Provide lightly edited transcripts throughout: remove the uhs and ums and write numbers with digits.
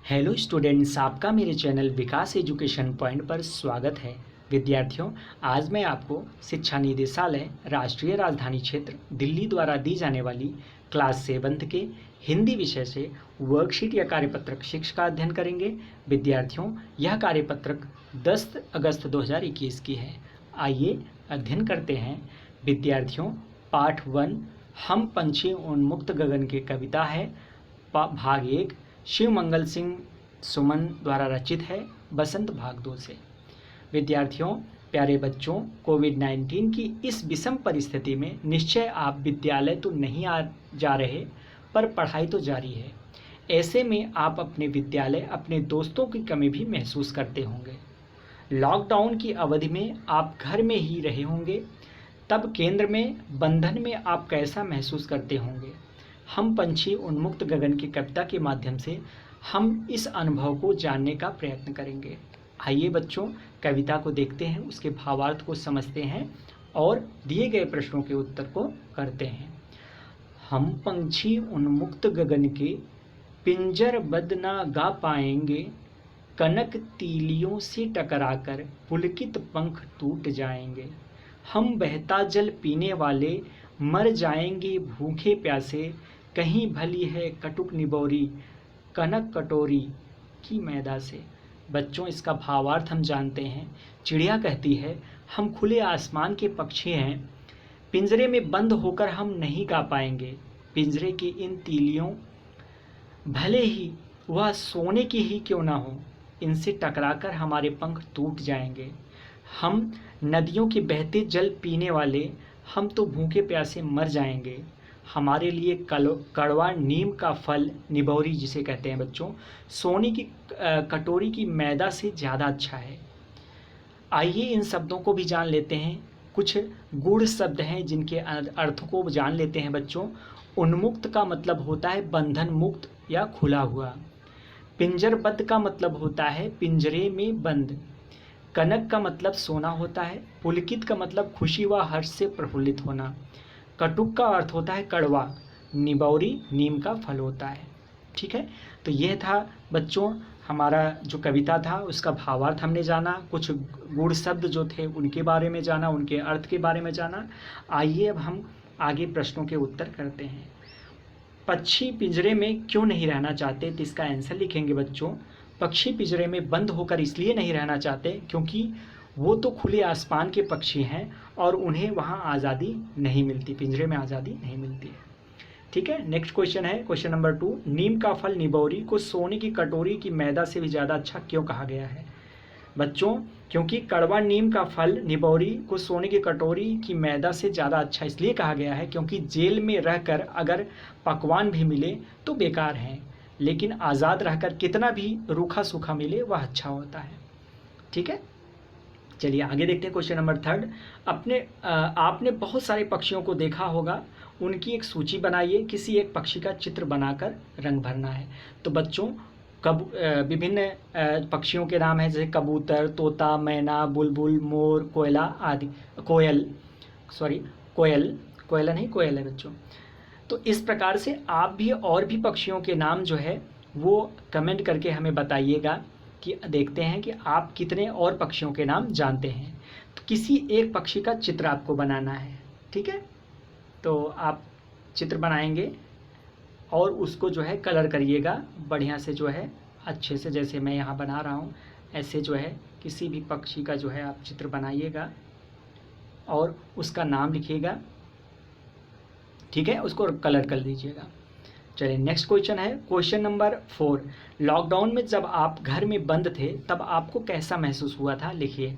Hello students, आपका मेरे channel विकास education point पर स्वागत है। विद्यार्थियों, आज मैं आपको शिक्षा निदेशालय राष्ट्रीय राजधानी क्षेत्र दिल्ली द्वारा दी जाने वाली क्लास 7 के हिंदी विषय से वर्कशीट या कार्यपत्रक 6 का अध्ययन करेंगे। विद्यार्थियों, यह कार्यपत्रक 10 अगस्त 2021 की है। आइए अध्ययन करते हैं। विद्यार्थियों, पाठ 1 हम पंछी उन्मुक्त गगन की कविता है। भाग 1 शिव मंगल सिंह सुमन द्वारा रचित है। बसंत भाग 2 से। विद्यार्थियों, प्यारे बच्चों, कोविड-19 की इस विषम परिस्थिति में निश्चय आप विद्यालय तो नहीं जा रहे, पर पढ़ाई तो जारी है। ऐसे में आप अपने विद्यालय, अपने दोस्तों की कमी भी महसूस करते होंगे। लॉकडाउन की अवधि में आप घर में ही रहे होंगे। तब केंद्र में बंधन में आप कैसा महसूस करते होंगे। हम पंछी उन्मुक्त गगन की कविता के माध्यम से हम इस अनुभव को जानने का प्रयत्न करेंगे। आइए बच्चों, कविता को देखते हैं, उसके भावार्थ को समझते हैं और दिए गए प्रश्नों के उत्तर को करते हैं। हम पंछी उन्मुक्त गगन के पिंजरबद्ध ना गा पाएंगे, कनक तीलियों से टकराकर पुलकित पंख टूट जाएंगे। हम बहता जल पीने वाले मर जाएंगे भूखे प्यासे, कहीं भली है कटुक निबोरी कनक कटोरी की मैदा से। बच्चों, इसका भावार्थ हम जानते हैं। चिड़िया कहती है, हम खुले आसमान के पक्षी हैं, पिंजरे में बंद होकर हम नहीं गा पाएंगे। पिंजरे की इन तीलियों, भले ही वह सोने की ही क्यों ना हो, इनसे टकराकर हमारे पंख टूट जाएंगे। हम नदियों के बहते जल पीने वाले, हम तो भूखे प्यासे मर जाएंगे। हमारे लिए कड़वा नीम का फल, निबोरी जिसे कहते हैं बच्चों, सोने की कटोरी की मैदा से ज़्यादा अच्छा है। आइए इन शब्दों को भी जान लेते हैं। कुछ गूढ़ शब्द हैं जिनके अर्थ को जान लेते हैं बच्चों। उन्मुक्त का मतलब होता है बंधन मुक्त या खुला हुआ। पिंजरबद्ध का मतलब होता है पिंजरे में बंद। कनक का मतलब सोना होता है। पुलकित का मतलब खुशी व हर्ष से प्रफुल्लित होना। कटुक का अर्थ होता है कड़वा। निबौरी नीम का फल होता है। ठीक है, तो यह था बच्चों हमारा जो कविता था, उसका भावार्थ हमने जाना, कुछ गूढ़ शब्द जो थे उनके बारे में जाना, उनके अर्थ के बारे में जाना। आइए अब हम आगे प्रश्नों के उत्तर करते हैं। पक्षी पिंजरे में क्यों नहीं रहना चाहते, तो इसका आंसर लिखेंगे बच्चों। पक्षी पिंजरे में बंद होकर इसलिए नहीं रहना चाहते क्योंकि वो तो खुले आसमान के पक्षी हैं और उन्हें वहाँ आज़ादी नहीं मिलती, पिंजरे में आज़ादी नहीं मिलती है। ठीक है, नेक्स्ट क्वेश्चन है क्वेश्चन नंबर 2। नीम का फल निबोरी को सोने की कटोरी की मैदा से भी ज़्यादा अच्छा क्यों कहा गया है। बच्चों, क्योंकि कड़वा नीम का फल निबोरी को सोने की कटोरी की मैदा से ज़्यादा अच्छा इसलिए कहा गया है क्योंकि जेल में रहकर अगर पकवान भी मिले तो बेकार हैं, लेकिन आज़ाद रहकर कितना भी रूखा सूखा मिले वह अच्छा होता है। ठीक है, चलिए आगे देखते हैं क्वेश्चन नंबर 3। आपने बहुत सारे पक्षियों को देखा होगा, उनकी एक सूची बनाइए। किसी एक पक्षी का चित्र बनाकर रंग भरना है। तो बच्चों, विभिन्न पक्षियों के नाम हैं, जैसे कबूतर, तोता, मैना, बुलबुल, मोर, कोयला आदि। कोयल नहीं, कोयल है बच्चों। तो इस प्रकार से आप भी और भी पक्षियों के नाम जो है वो कमेंट करके हमें बताइएगा कि देखते हैं कि आप कितने और पक्षियों के नाम जानते हैं। तो किसी एक पक्षी का चित्र आपको बनाना है। ठीक है, तो आप चित्र बनाएंगे और उसको जो है कलर करिएगा बढ़िया से, जो है अच्छे से, जैसे मैं यहाँ बना रहा हूँ ऐसे जो है किसी भी पक्षी का जो है आप चित्र बनाइएगा और उसका नाम लिखिएगा। ठीक है, उसको कलर कर दीजिएगा। चलिए नेक्स्ट क्वेश्चन है क्वेश्चन नंबर 4। लॉकडाउन में जब आप घर में बंद थे तब आपको कैसा महसूस हुआ था, लिखिए।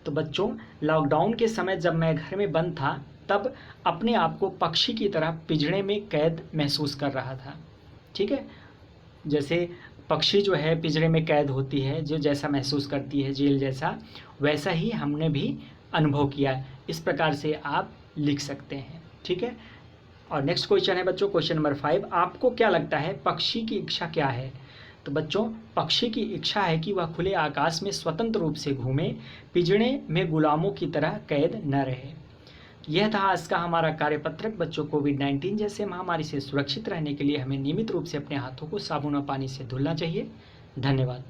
तो बच्चों, लॉकडाउन के समय जब मैं घर में बंद था तब अपने आप को पक्षी की तरह पिंजरे में कैद महसूस कर रहा था। ठीक है, जैसे पक्षी जो है पिंजरे में कैद होती है, जो जैसा महसूस करती है जेल जैसा, वैसा ही हमने भी अनुभव किया। इस प्रकार से आप लिख सकते हैं। ठीक है, और नेक्स्ट क्वेश्चन है बच्चों क्वेश्चन नंबर 5। आपको क्या लगता है पक्षी की इच्छा क्या है। तो बच्चों, पक्षी की इच्छा है कि वह खुले आकाश में स्वतंत्र रूप से घूमे, पिंजरे में गुलामों की तरह कैद न रहे। यह था आज का हमारा कार्यपत्रक। बच्चों, कोविड-19 जैसे महामारी से सुरक्षित रहने के लिए हमें नियमित रूप से अपने हाथों को साबुन और पानी से धुलना चाहिए। धन्यवाद।